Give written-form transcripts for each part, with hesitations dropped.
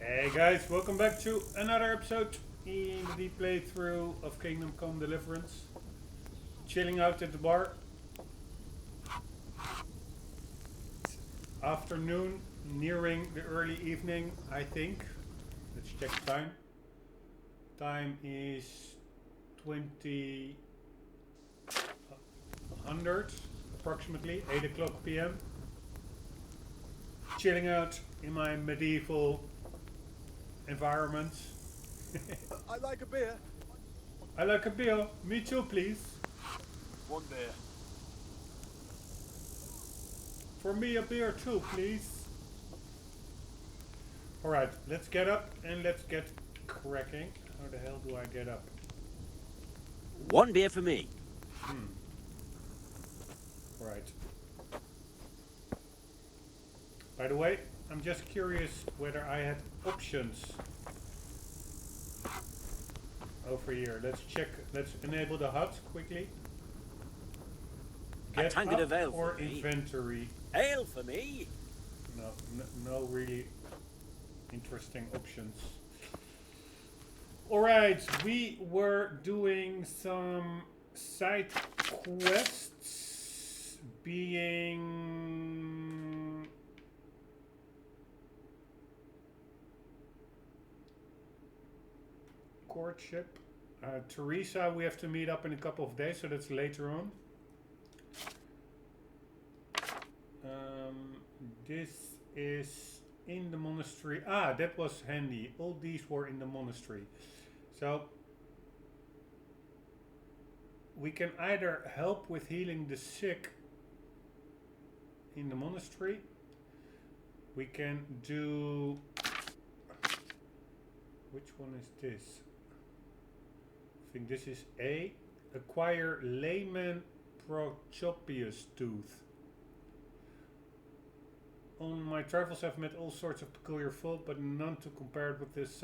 Hey guys, welcome back to another episode in the playthrough of Kingdom Come Deliverance. Chilling out at the bar. It's afternoon, nearing the early evening, I think. Let's check the time. Time is 2000, approximately 8 o'clock p.m. Chilling out in my medieval environment. I like a beer. I like a beer. Me too, please. One beer. For me a beer too, please. Alright, let's get up and let's get cracking. How the hell do I get up? One beer for me. Right. By the way, I'm just curious whether I had options over here. Let's check. Let's enable the HUD quickly. A Get tankard up of ale or for me. inventory. Ale for me. No really interesting options. Alright, we were doing some side quests, being courtship. Teresa, we have to meet up in a couple of days, so that's later on. This is in the monastery. Ah, that was handy. All these were in the monastery. So we can either help with healing the sick in the monastery. We can do... Which one is this? I think this is A. Acquire layman Prochopius tooth. On my travels I've met all sorts of peculiar folk, but none to compare with this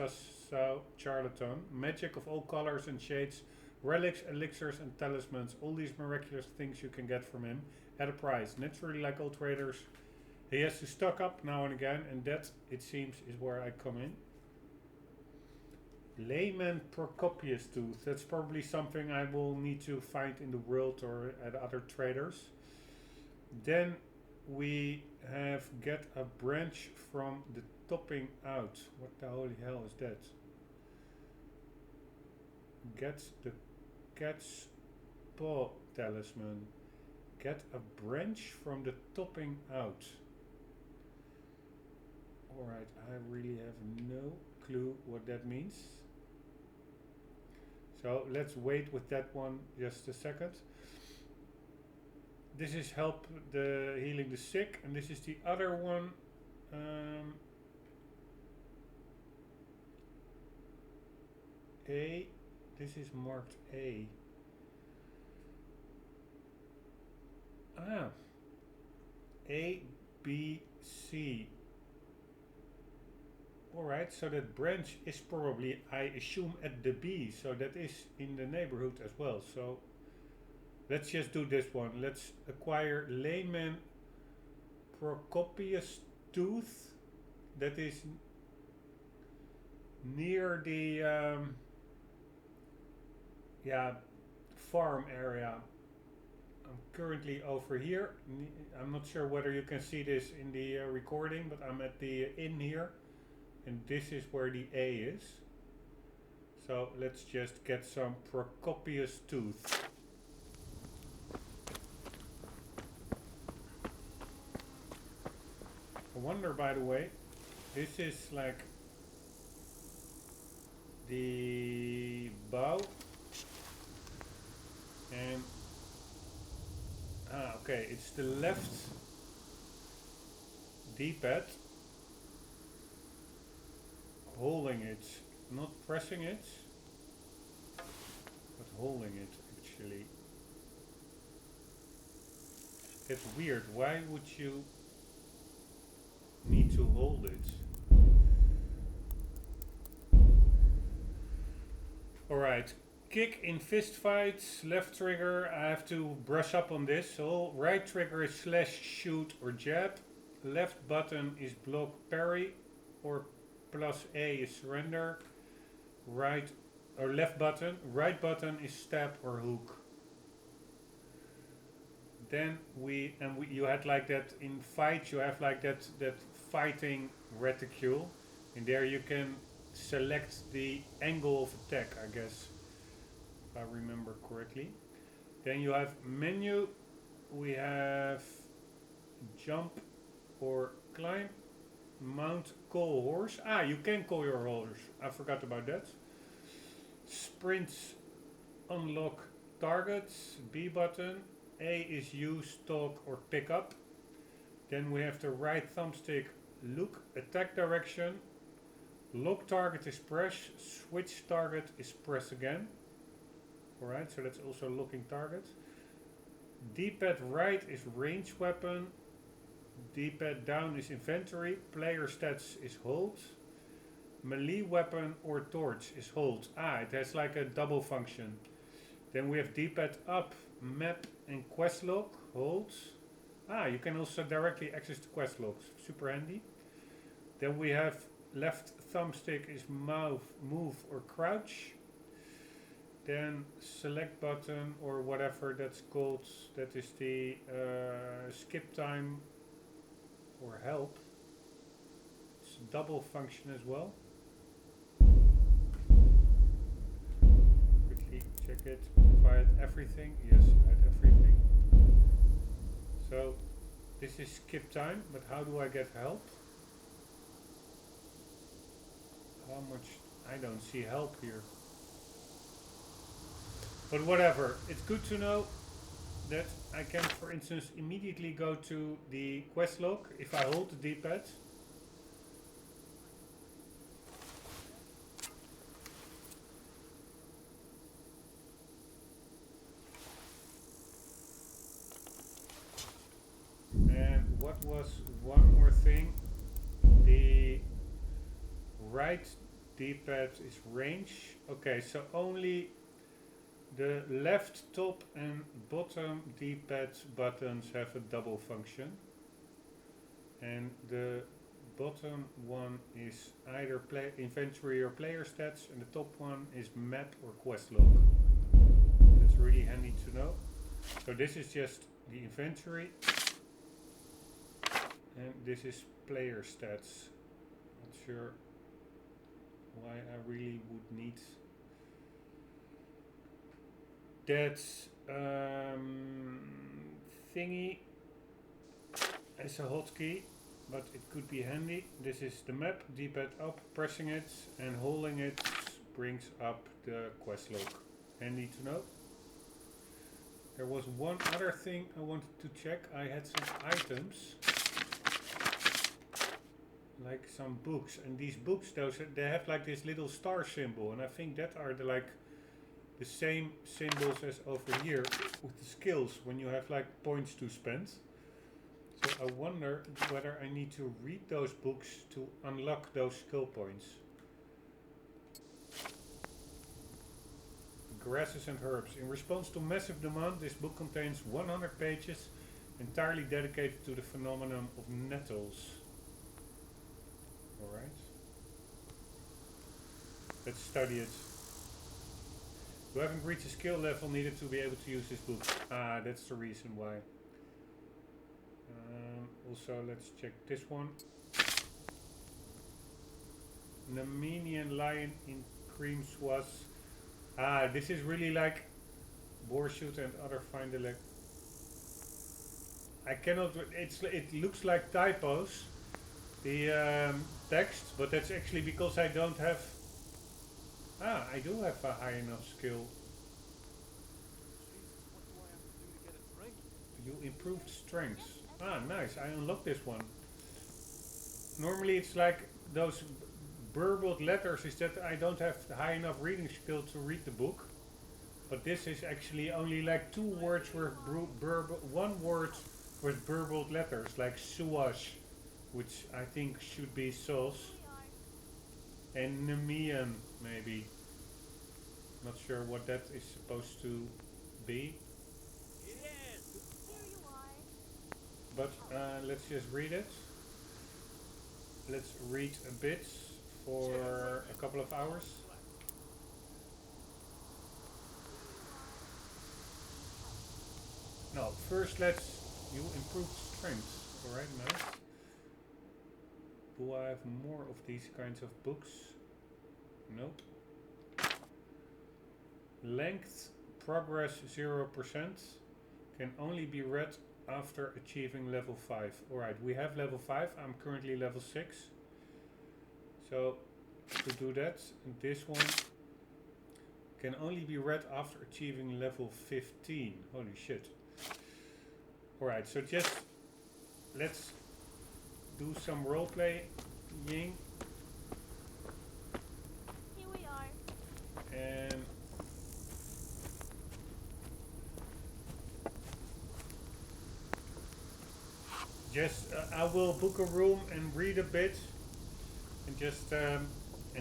charlatan. Magic of all colors and shades, relics, elixirs and talismans, all these miraculous things you can get from him at a price. Naturally, like all traders, he has to stock up now and again, and that, it seems, is where I come in. Layman Procopius tooth. That's probably something I will need to find in the world or at other traders. Then we have get a branch from the topping out. What the holy hell is that? Get the cat's paw talisman. Get a branch from the topping out. Alright, I really have no clue what that means. So let's wait with that one just a second. This is help the healing the sick, and this is the other one. A. This is marked A. Ah. A, B, C. Alright, so that branch is probably, I assume, at the B, so that is in the neighborhood as well. So let's just do this one. Let's acquire layman Procopius tooth. That is near the farm area. I'm currently over here. I'm not sure whether you can see this in the recording, but I'm at the inn here. And this is where the A is. So let's just get some Procopius tooth. I wonder, by the way, this is like the bow. And okay, it's the left D-pad. Holding it, not pressing it, but holding it actually. It's weird. Why would you need to hold it? Alright, kick in fist fights, left trigger, I have to brush up on this. So right trigger is slash, shoot or jab. Left button is block parry or plus A is surrender. Right or left button. Right button is stab or hook. Then you had like that in fight. You have like that fighting reticule, and there you can select the angle of attack, I guess, if I remember correctly. Then you have menu. We have jump or climb, mount, call horse. Ah, you can call your horse. I forgot about that. Sprints, unlock targets. B button. A is use, talk or pick up. Then we have the right thumbstick, look, attack direction. Lock target is press, switch target is press again. Alright, so that's also locking target. D-pad right is range weapon. D-pad down is inventory. Player stats is hold. Melee weapon or torch is hold. Ah, it has like a double function. Then we have D-pad up, map and quest log, hold. Ah, you can also directly access the quest logs, super handy. Then we have left thumbstick is move or crouch. Then select button or whatever that's called, that is the skip time or help. It's a double function as well. Quickly check it. If I had everything, yes, I had everything. So this is skip time, but how do I get help? How much? I don't see help here. But whatever, it's good to know that I can, for instance, immediately go to the quest log if I hold the D-pad. And what was one more thing? The right D-pad is range. Okay, so only the left top and bottom D-pad buttons have a double function, and the bottom one is either inventory or player stats, and the top one is map or quest log. That's really handy to know. So this is just the inventory, and this is player stats. Not sure why I really would need that thingy as a hotkey, but it could be handy. This is the map, D-pad up, pressing it and holding it brings up the quest log. Handy to know. There was one other thing I wanted to check. I had some items, like some books, and these books, they have like this little star symbol, and I think that are the same symbols as over here with the skills when you have like points to spend. So I wonder whether I need to read those books to unlock those skill points. Grasses and herbs. In response to massive demand, this book contains 100 pages entirely dedicated to the phenomenon of nettles. Alright. Let's study it. You haven't reached a skill level needed to be able to use this book. Ah, that's the reason why. Also, let's check this one. Nemenian lion in cream swaths. Ah, this is really like boarshoot and other find elect. I cannot. It looks like typos, the text, but that's actually because I don't have. Ah, I do have a high enough skill. You improved strength. Ah, nice. I unlocked this one. Normally it's like those burbled letters is that I don't have high enough reading skill to read the book. But this is actually only like two words with one word with burbled letters, like suash, which I think should be sauce. And Nemean, maybe. Not sure what that is supposed to be. But let's just read it. Let's read a bit for a couple of hours. No, first you improve strength. Alright, nice. Do I have more of these kinds of books? Nope. Length, progress 0%. Can only be read after achieving level 5. Alright, we have level 5. I'm currently level 6. So, to do that, this one can only be read after achieving level 15. Holy shit. Alright, so just let's do some roleplay. Ying. Here we are. And just I will book a room and read a bit, and just and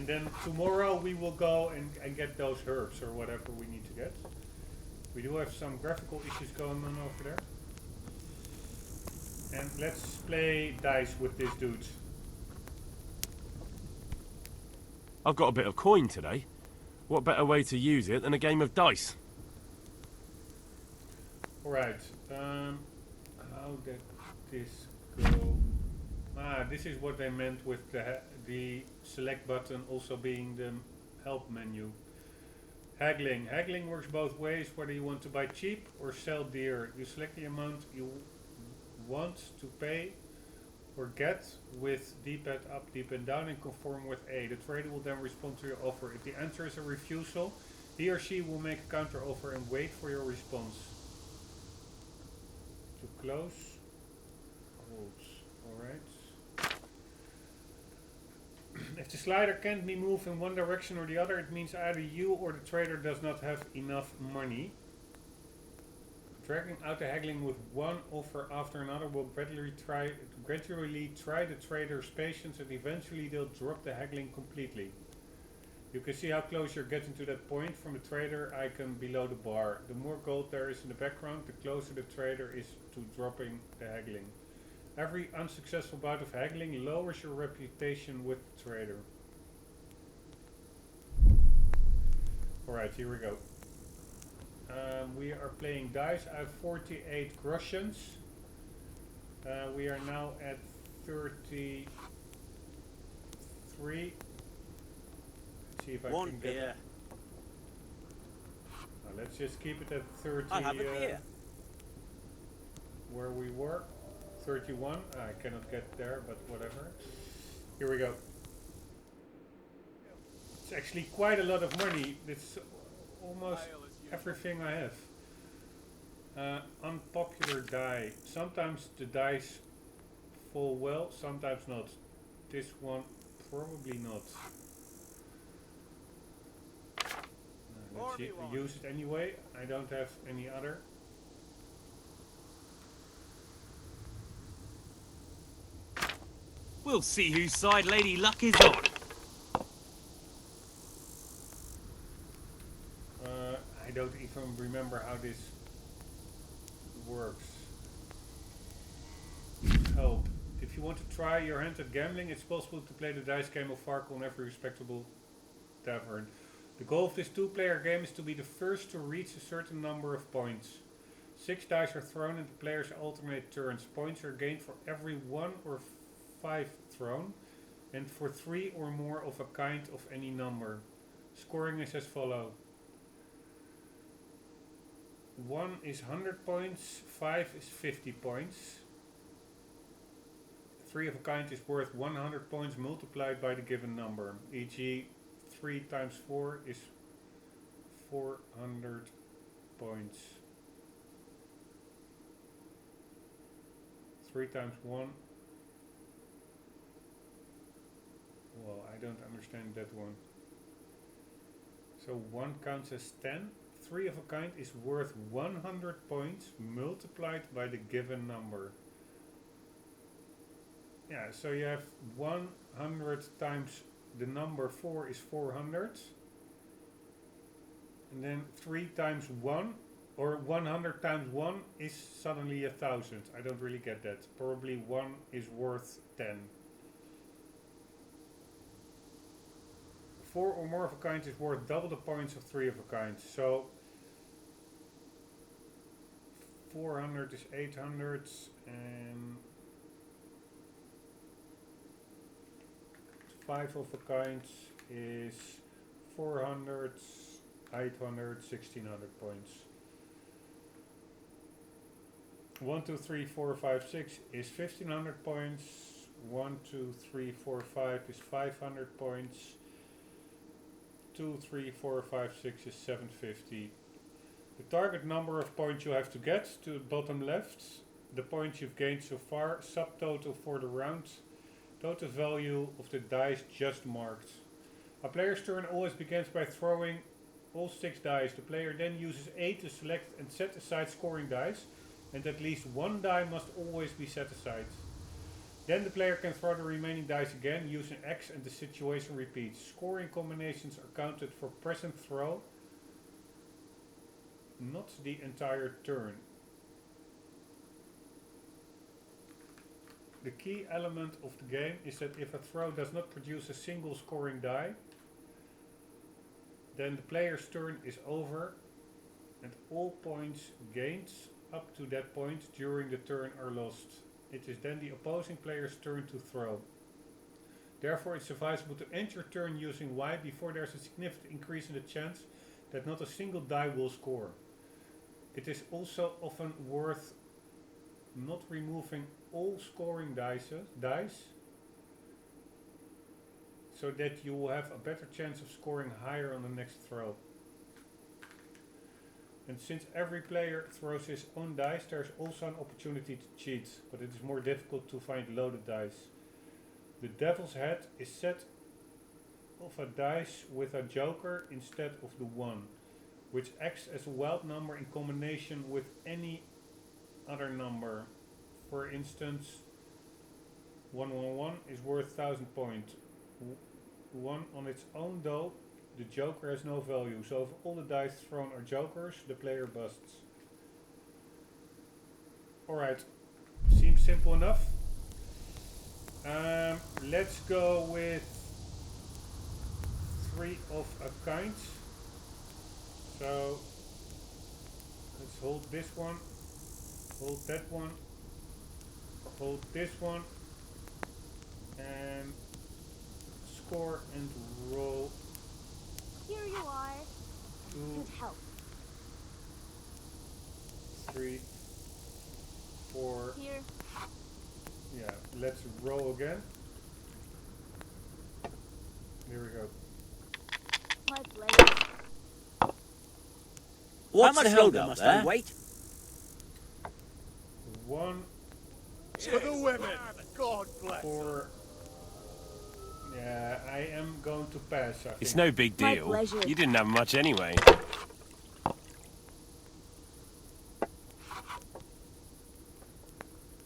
then tomorrow we will go and get those herbs or whatever we need to get. We do have some graphical issues going on over there. And let's play dice with this dude. I've got a bit of coin today. What better way to use it than a game of dice? Alright, how did this go? Ah, this is what they meant with the select button also being the help menu. Haggling. Haggling works both ways, whether you want to buy cheap or sell dear. You select the amount you want to pay or get with D-pad up, D-pad down and conform with A. The trader will then respond to your offer. If the answer is a refusal, he or she will make a counter offer and wait for your response. To close. Holds. Alright. If the slider can't be moved in one direction or the other, it means either you or the trader does not have enough money. Dragging out the haggling with one offer after another will gradually try the trader's patience, and eventually they'll drop the haggling completely. You can see how close you're getting to that point from the trader icon below the bar. The more gold there is in the background, the closer the trader is to dropping the haggling. Every unsuccessful bout of haggling lowers your reputation with the trader. Alright, here we go. We are playing dice. I have 48 groshens. We are now at 33. Let's see if I One can beer. get. Let's just keep it at 30. I'll have a beer. Where we were. 31. I cannot get there, but whatever. Here we go. It's actually quite a lot of money. It's almost everything I have. Unpopular die. Sometimes the dice fall well, sometimes not. This one probably not. Let's use it anyway. I don't have any other. We'll see whose side Lady Luck is on. I don't even remember how this works. Help. If you want to try your hand at gambling, it's possible to play the dice game of Farkle in every respectable tavern. The goal of this two-player game is to be the first to reach a certain number of points. 6 dice are thrown and the players alternate turns. Points are gained for every 1 or 5 thrown, and for 3 or more of a kind of any number. Scoring is as follows. 1 is 100 points, 5 is 50 points. 3 of a kind is worth 100 points multiplied by the given number. E.g. 3 times 4 is 400 points. 3 times 1. Well, I don't understand that one. So 1 counts as 10. 3 of a kind is worth 100 points multiplied by the given number. Yeah, so you have 100 times the number 4 is 400. And then 3 times 1, or 100 times 1 is suddenly 1,000. I don't really get that. Probably 1 is worth 10. 4 or more of a kind is worth double the points of 3 of a kind. So 400 is 800 and 5 of a kind is 400, 800, 1600 points. 1, 2, 3, 4, 5, 6 is 1500 points. 1, 2, 3, 4, 5 is 500 points. 2, 3, 4, 5, 6 is 750. The target number of points you have to get to the bottom left, the points you've gained so far, subtotal for the round, total value of the dice just marked. A player's turn always begins by throwing all 6 dice. The player then uses A to select and set aside scoring dice, and at least 1 die must always be set aside. Then the player can throw the remaining dice again using X and the situation repeats. Scoring combinations are counted for present throw, not the entire turn. The key element of the game is that if a throw does not produce a single scoring die, then the player's turn is over and all points gained up to that point during the turn are lost. It is then the opposing player's turn to throw. Therefore, it's advisable to end your turn using Y before there's a significant increase in the chance that not a single die will score. It is also often worth not removing all scoring dice so that you will have a better chance of scoring higher on the next throw. And since every player throws his own dice, there's also an opportunity to cheat, but it is more difficult to find loaded dice. The devil's head is set of a dice with a joker instead of the 1, which acts as a wild number in combination with any other number. For instance, 111 is worth 1000 points. 1 on its own though, the joker has no value, so if all the dice thrown are jokers, the player busts. Alright, seems simple enough. Let's go with 3 of a kind. So let's hold this one, hold that one, hold this one, and score and roll. Here you are. 2, Good help. 3, 4. Here. Yeah, let's roll again. There we go. My pleasure. How much the hell longer must I wait? 1, For the women. God bless. 4. Yeah, I am going to pass, I think. It's no big My deal. pleasure. You didn't have much anyway.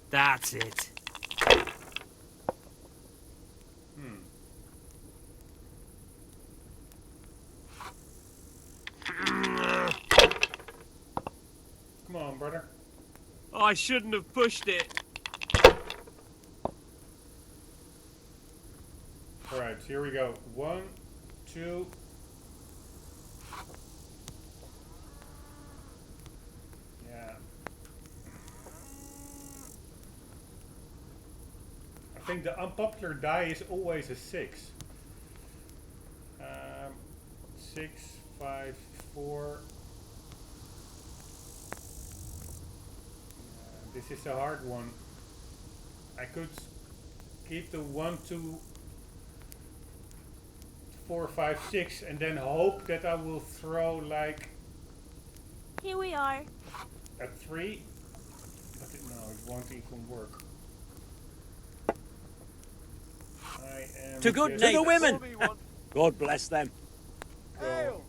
That's it. Come on, brother. I shouldn't have pushed it. Alright, here we go. 1, 2. Yeah. I think the unpopular die is always a 6. 6, 5, 4. This is a hard one. I could keep the 1, 2, 4, 5, 6 and then hope that I will throw like Here we are. a 3, but no, it won't even work. I am To good just neighbours. Pour me one. God bless them. Ale.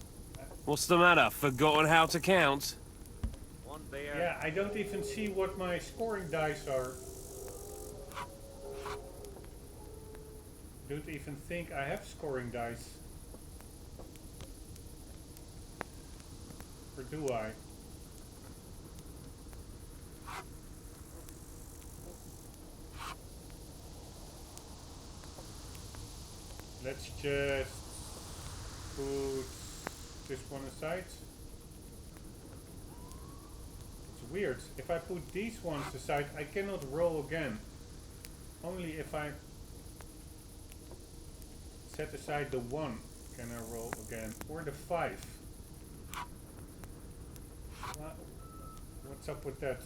What's the matter? Forgotten how to count? One beer. Yeah, I don't even see what my scoring dice are. Don't even think I have scoring dice. Or do I? Let's just put this one aside. It's weird. If I put these ones aside, I cannot roll again. Only if I set aside the 1 can I roll again. Or the 5. What's up with that?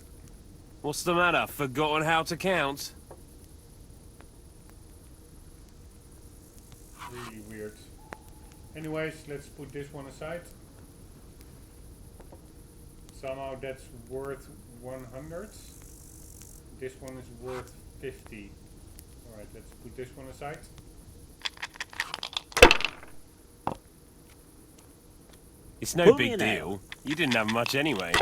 What's the matter? Forgotten how to count? Really weird. Anyways, let's put this one aside. Somehow that's worth 100. This one is worth 50. Alright, let's put this one aside. It's no Pull me big an deal. ale. You didn't have much anyway.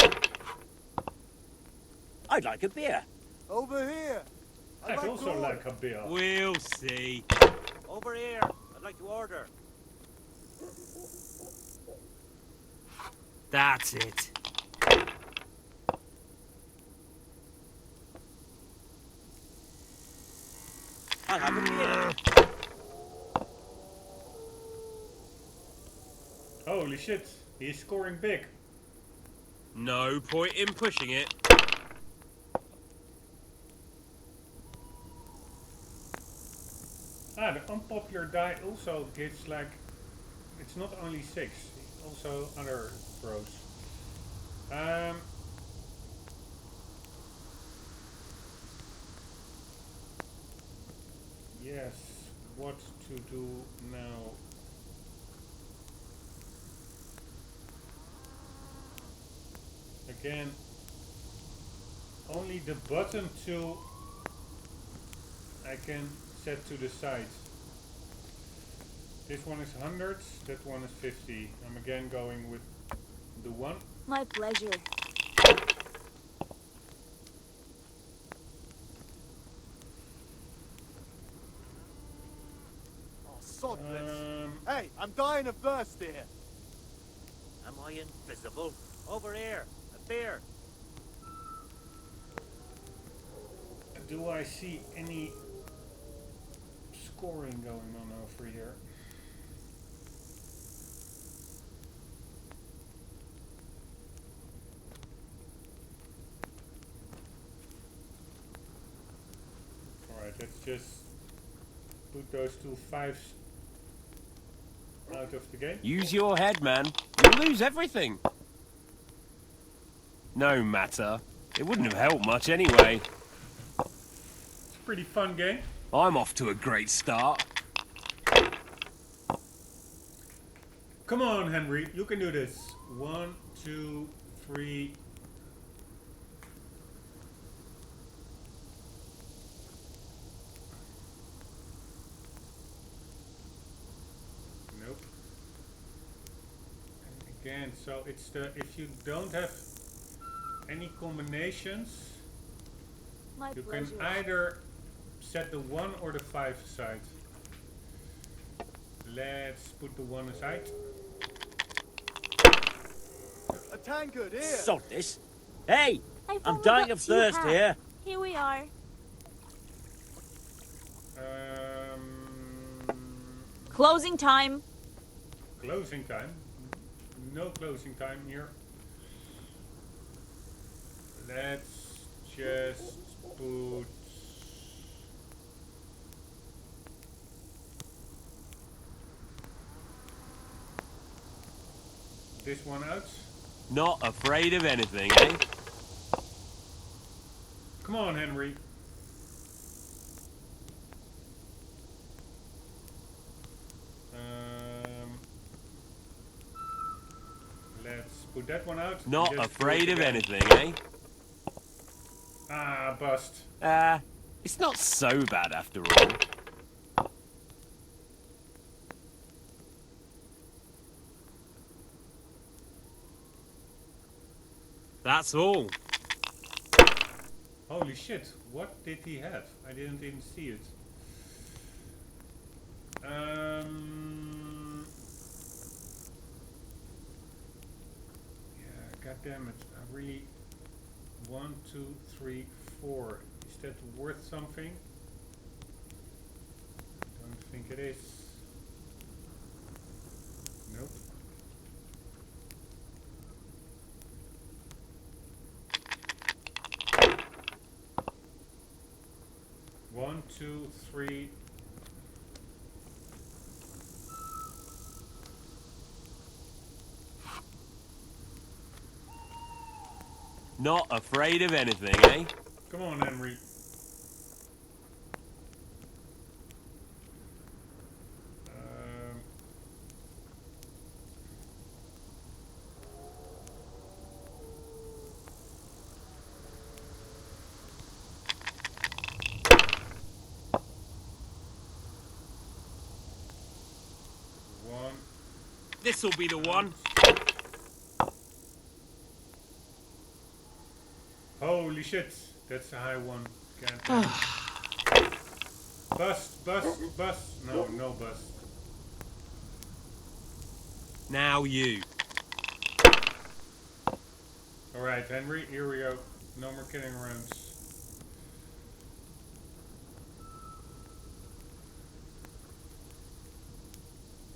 I'd like a beer. Over here. I'd also like a beer. We'll see. Over here. I'd like to order. That's it. I'll have a beer. Holy shit, he's scoring big. No point in pushing it. Ah, the unpopular die also gives like, it's not only 6, also other throws. Yes, what to do now? Again, only the bottom 2 I can set to the side. This one is 100, that one is 50. I'm again going with the 1. My pleasure. Oh, sod this. Hey, I'm dying of thirst here. Am I invisible? Over here. A beer. Do I see any scoring going on over here? Alright, let's just put those 2 5s out of the game. Use your head, man. You'll lose everything. No matter. It wouldn't have helped much anyway. It's a pretty fun game. I'm off to a great start. Come on, Henry, you can do this. 1, 2, 3. Nope. And again, so it's the, if you don't have any combinations, My you pleasure. can either set the 1 or the 5 aside. Let's put the 1 aside. A tankard here. Sod this. Hey, I've I'm only dying got of 2 thirst hats. here. Here we are. Closing time. Closing time. No closing time here. Let's just put this one out. Not afraid of anything, eh? Come on, Henry. Let's put that one out. Not Just do afraid it of again. anything, eh? Ah, bust. It's not so bad after all. That's all. Holy shit, what did he have? I didn't even see it. Yeah, god damn it. I really 1, 2, 3, 4. Is that worth something? I don't think it is. Nope. 2, 3. Not afraid of anything, eh? Come on, Henry. One. This'll be the one. Holy shit, that's a high one. Bust, bust, bust. No, no bust. Now you. Alright, Henry, here we go. No more kidding around.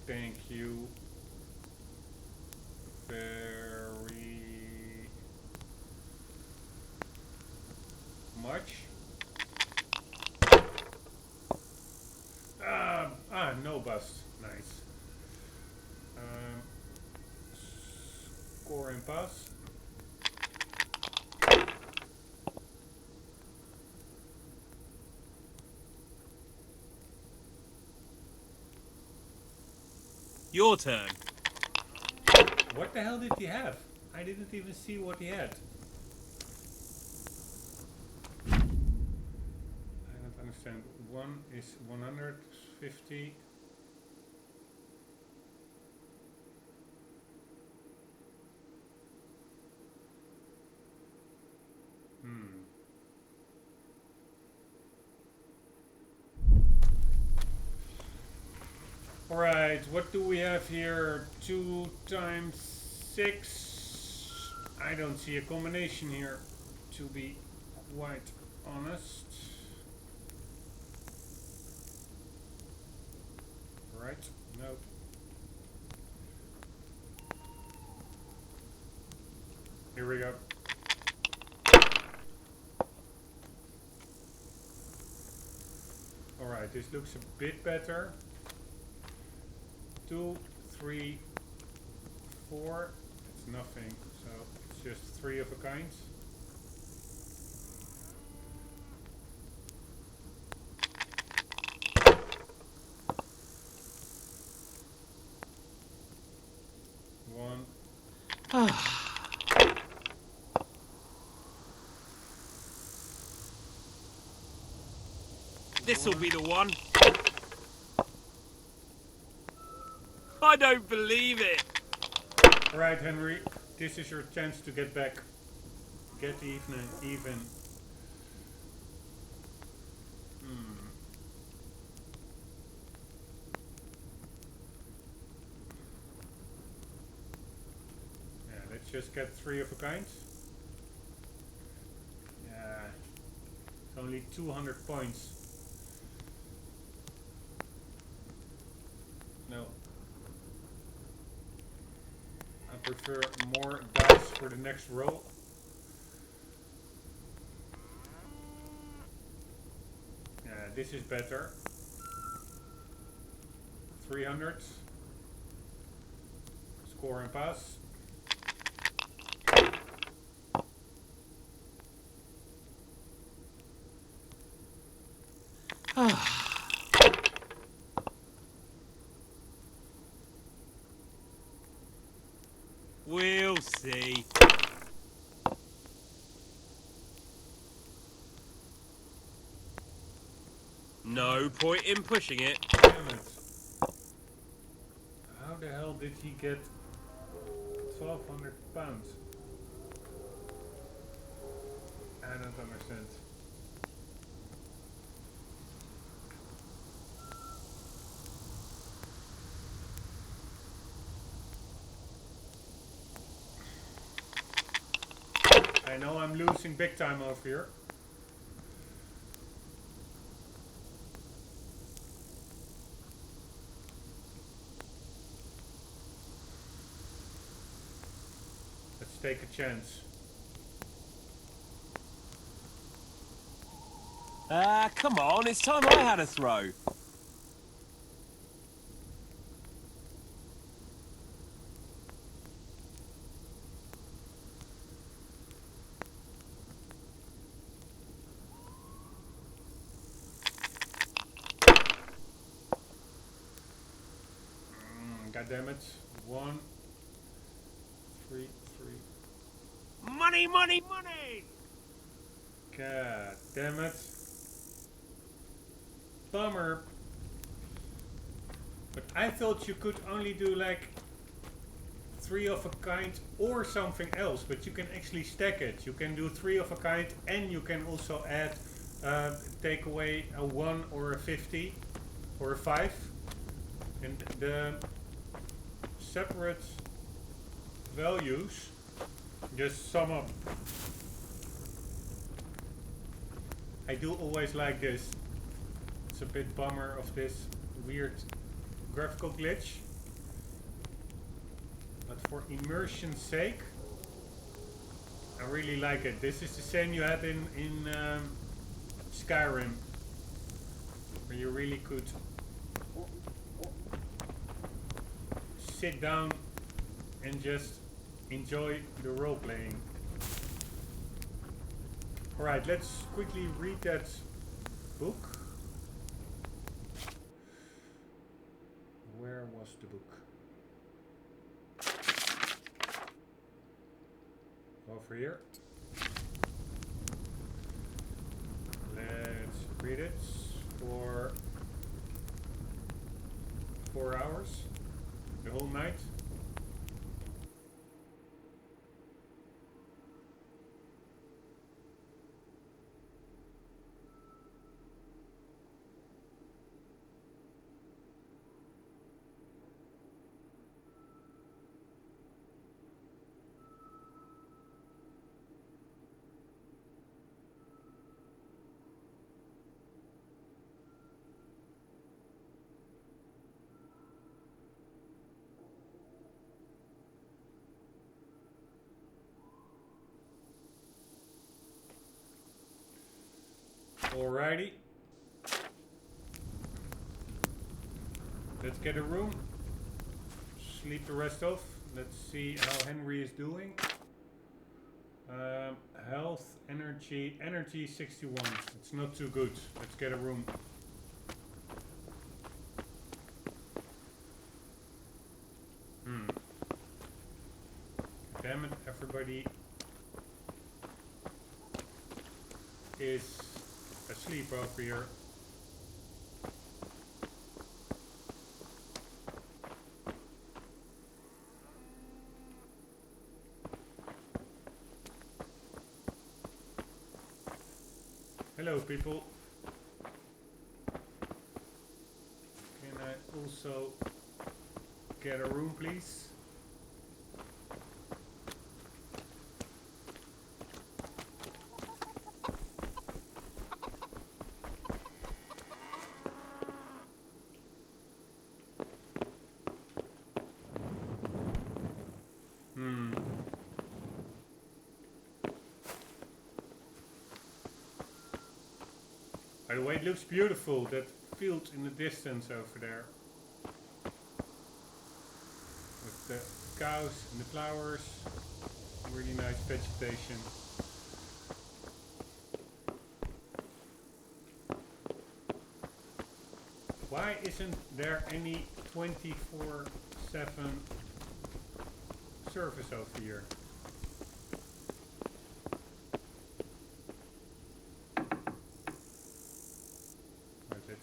Thank you very much. No bust. Nice. Score and pass. Your turn. What the hell did he have? I didn't even see what he had. I don't understand. One is 150. Alright, what do we have here? 2 times 6. I don't see a combination here, to be quite honest. Right, no. Here we go. Alright, this looks a bit better. 2, 3, 4. It's nothing, so it's just 3 of a kind. One. This'll be the one. I don't believe it. Alright, Henry, this is your chance to get back. Get even. Yeah, let's just get 3 of a kind. Yeah, it's only 200 points. No. I prefer more dice for the next roll. Yeah, this is better. 300. Score and pass. We'll see. No point in pushing it. Damn it. How the hell did he get 1,200 pounds? I don't understand. I know I'm losing big time over here. Let's take a chance. Ah, come on, it's time I had a throw. God damn it. 1, 3, 3. Money, money, money! God damn it. Bummer. But I thought you could only do like 3 of a kind or something else, but you can actually stack it. You can do 3 of a kind and you can also add, take away a 1 or a 50 or a 5. And the separate values just sum up. I do always like this. It's a bit bummer of this weird graphical glitch. But for immersion's sake, I really like it. This is the same you had in Skyrim, where you really could sit down and just enjoy the role playing. Alright, let's quickly read that book. Where was the book? Over here. Let's read it for 4 hours. The whole night. Alrighty. Let's get a room. Sleep the rest off. Let's see how Henry is doing. Health, energy 61. It's not too good. Let's get a room. Damn it, everybody is asleep over here. Hello people. Can I also get a room please? By the way, it looks beautiful, that field in the distance over there. With the cows and the flowers. Really nice vegetation. Why isn't there any 24/7 service over here?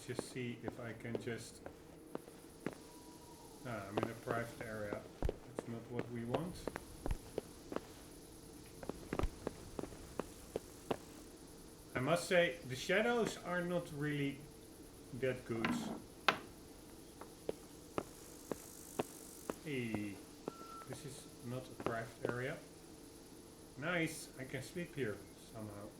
Just see if I can just... I'm in a private area. That's not what we want. I must say, the shadows are not really that good. Hey, this is not a private area. Nice, I can sleep here somehow.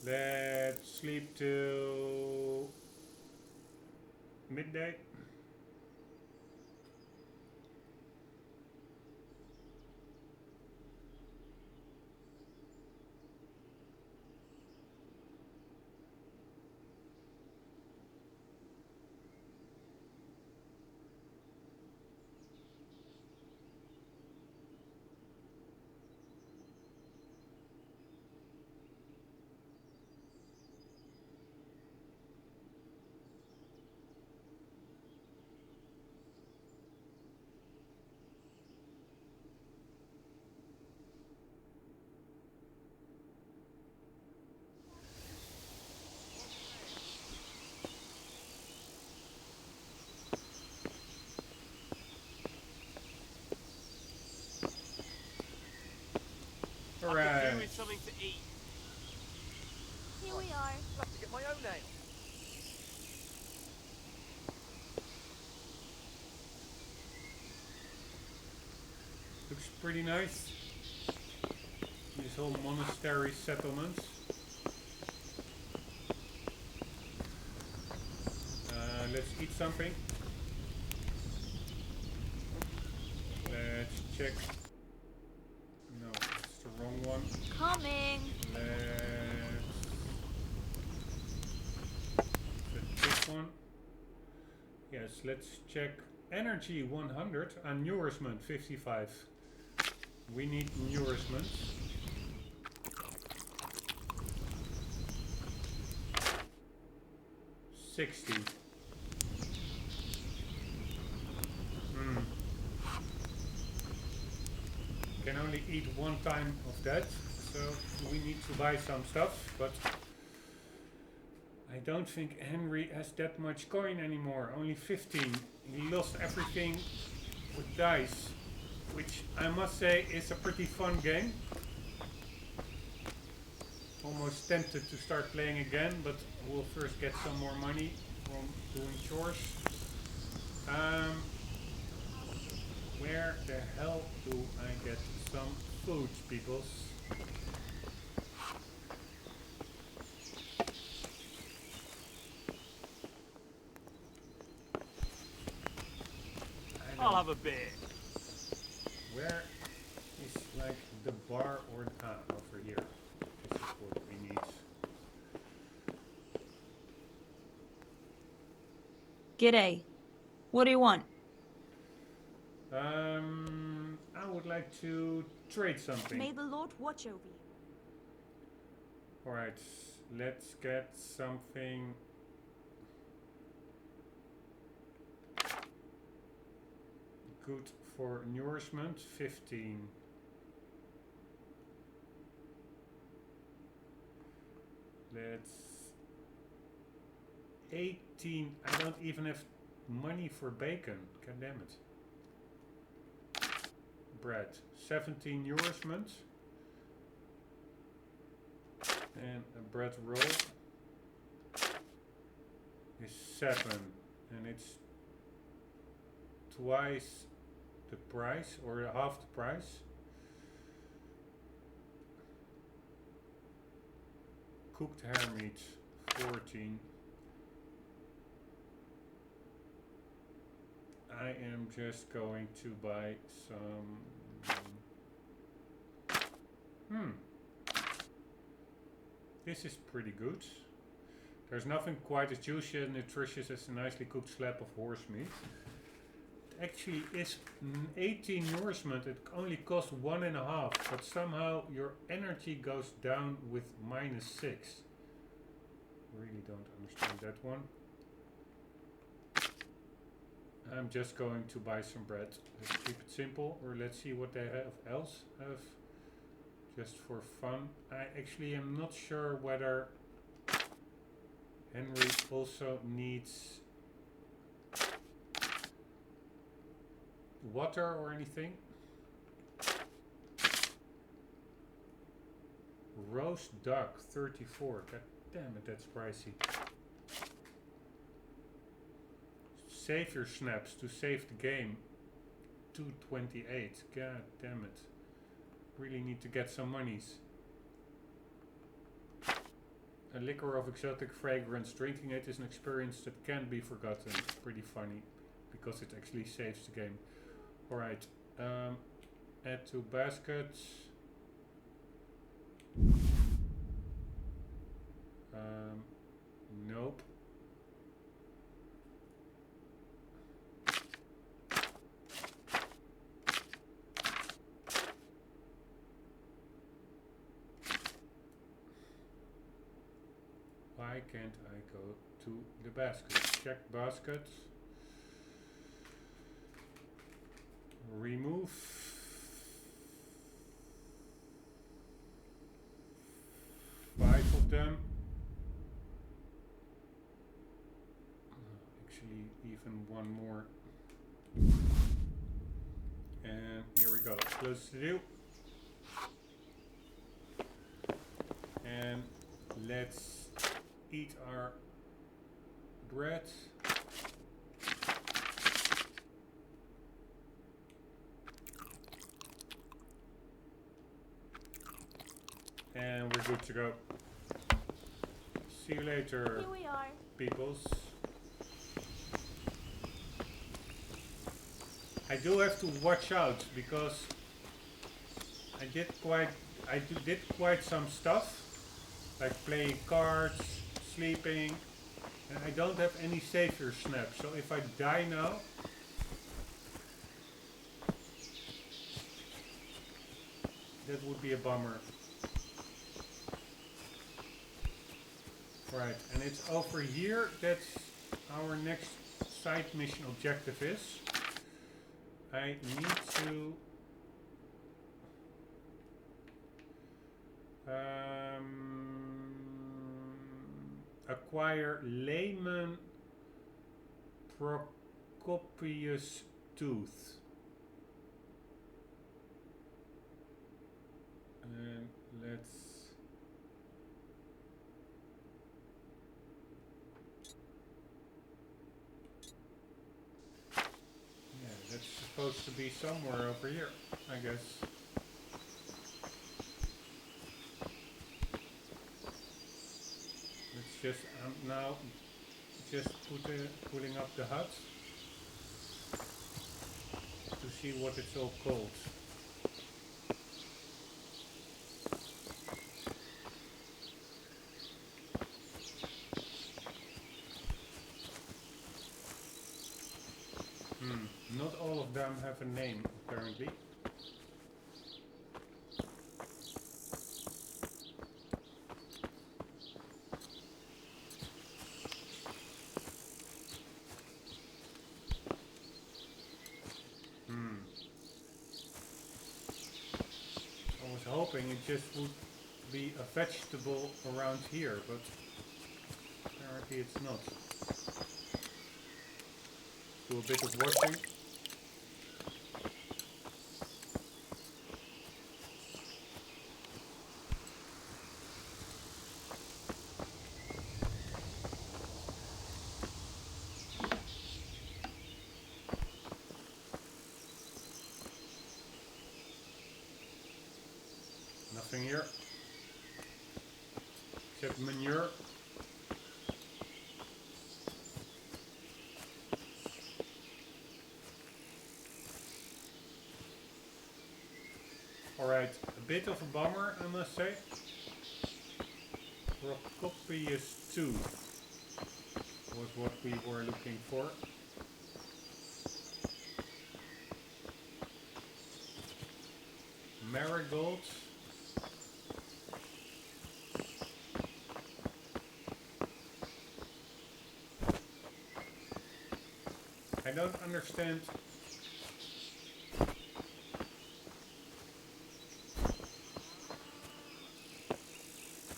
Let's sleep till midday. something to eat. Here we are. I'll have to get my own nail. Looks pretty nice. These whole monastery settlements. Let's eat something. Let's check. No, it's the wrong one. Coming. Let's check this one. Yes, let's check energy 100 and nourishment 55. We need nourishment. $60. Can only eat one time of that, so we need to buy some stuff, but I don't think Henry has that much coin anymore, only 15. He lost everything with dice, which I must say is a pretty fun game. Almost tempted to start playing again, but we'll first get some more money from doing chores. Where the hell do I get some food, peoples? I'll have a beer. Where is like the bar or over here? This is what we need. G'day. What do you want? I would like to trade something. May the Lord watch over you. Alright, let's get something. Good for nourishment, 15. Let's 18. I don't even have money for bacon. God damn it. Bread, 17 nourishment. And a bread roll is 7. And it's twice the price, or half the price. Cooked hare meat, 14. I am just going to buy some. This is pretty good. There's nothing quite as juicy and nutritious as a nicely cooked slab of horse meat. It actually is 18 nourishment. It only costs 1.5, but somehow your energy goes down with -6. Really don't understand that one. I'm just going to buy some bread. Let's keep it simple, or let's see what they else have. Just for fun. I actually am not sure whether Henry also needs water or anything. Roast duck, 34. God damn it, that's pricey. Save your snaps to save the game, 228. God damn it. Really need to get some monies. A liquor of exotic fragrance. Drinking it is an experience that can't be forgotten. Pretty funny, because it actually saves the game. Alright, add to baskets. Nope. Why can't I go to the basket? Check basket. Remove. Five of them. Actually, even one more. And here we go. Close the deal. let's eat our bread. And we're good to go. See you later, Here we are. peoples. I do have to watch out because I did quite some stuff, like playing cards, sleeping, and I don't have any savior snaps. So if I die now, that would be a bummer. Right, and it's over here that our next side mission objective is. I need to acquire Layman Procopius Tooth. And let's that's supposed to be somewhere over here, I guess. Let's just now just putting up the HUD to see what it's all called. Not all of them have a name, apparently. I was hoping it just would be a vegetable around here, but apparently it's not. Do a bit of watching. Nothing here. Except manure. Alright, a bit of a bummer, I must say. Procopius 2 was what we were looking for. Marigolds. I don't understand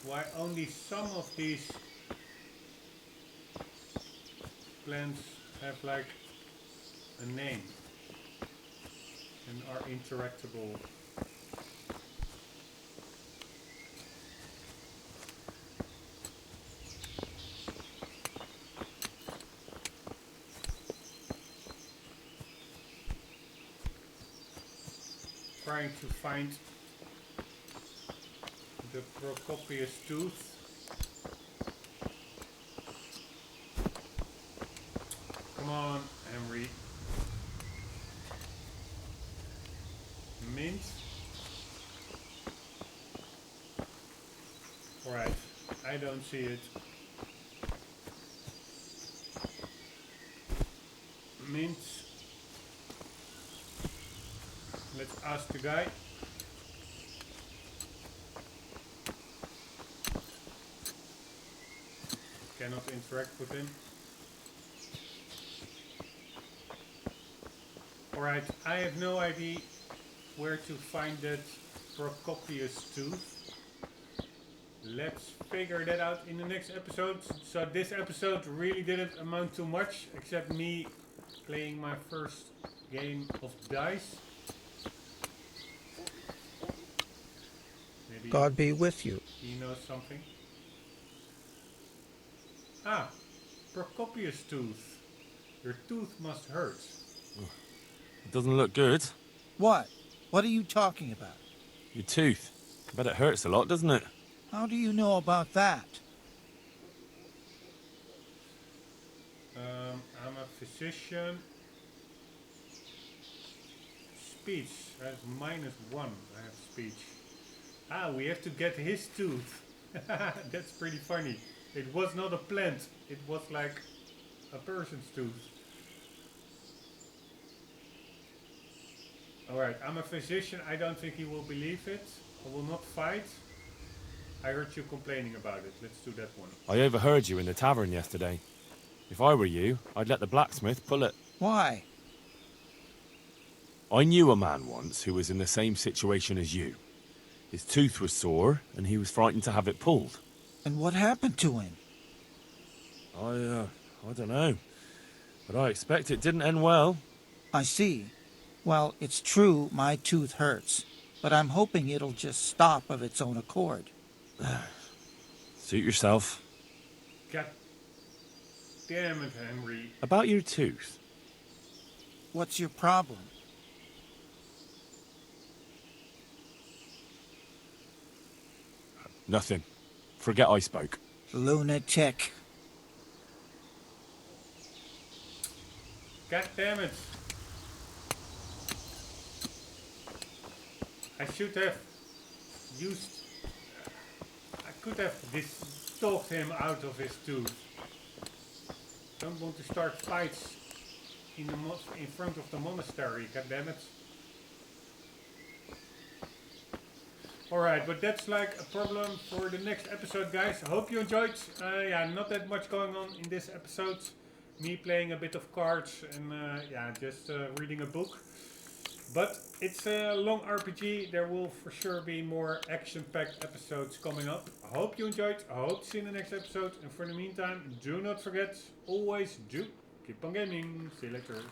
why only some of these plants have like a name and are interactable. Trying to find the Procopius tooth. Come on, Henry. Mint. Alright, I don't see it. Mint. Let's ask the guy. Cannot interact with him. Alright, I have no idea where to find that Procopius tooth. Let's figure that out in the next episode. So this episode really didn't amount to much, except me playing my first game of dice. Maybe God be with you. he knows something. Ah, Procopius tooth. Your tooth must hurt. It doesn't look good. What? What are you talking about? Your tooth. I bet it hurts a lot, doesn't it? How do you know about that? I'm a physician. Speech. That's -1. I have speech. Ah, we have to get his tooth. That's pretty funny. It was not a plant. It was like a person's tooth. Alright, I'm a physician. I don't think he will believe it. I will not fight. I heard you complaining about it. Let's do that one. I overheard you in the tavern yesterday. If I were you, I'd let the blacksmith pull it. Why? I knew a man once who was in the same situation as you. His tooth was sore, and he was frightened to have it pulled. And what happened to him? I don't know. But I expect it didn't end well. I see. Well, it's true my tooth hurts, but I'm hoping it'll just stop of its own accord. Suit yourself. God damn it, Henry. About your tooth. What's your problem? Nothing. Forget I spoke. Lunatic. God damn it. I should have used... I could have talked him out of his tooth. Don't want to start fights in front of the monastery, god damn it. Alright, but that's like a problem for the next episode, guys. I hope you enjoyed. Yeah, not that much going on in this episode. Me playing a bit of cards and yeah, just reading a book. But it's a long RPG. There will for sure be more action-packed episodes coming up. I hope you enjoyed. I hope to see you in the next episode. And for the meantime, do not forget, always do keep on gaming. See you later.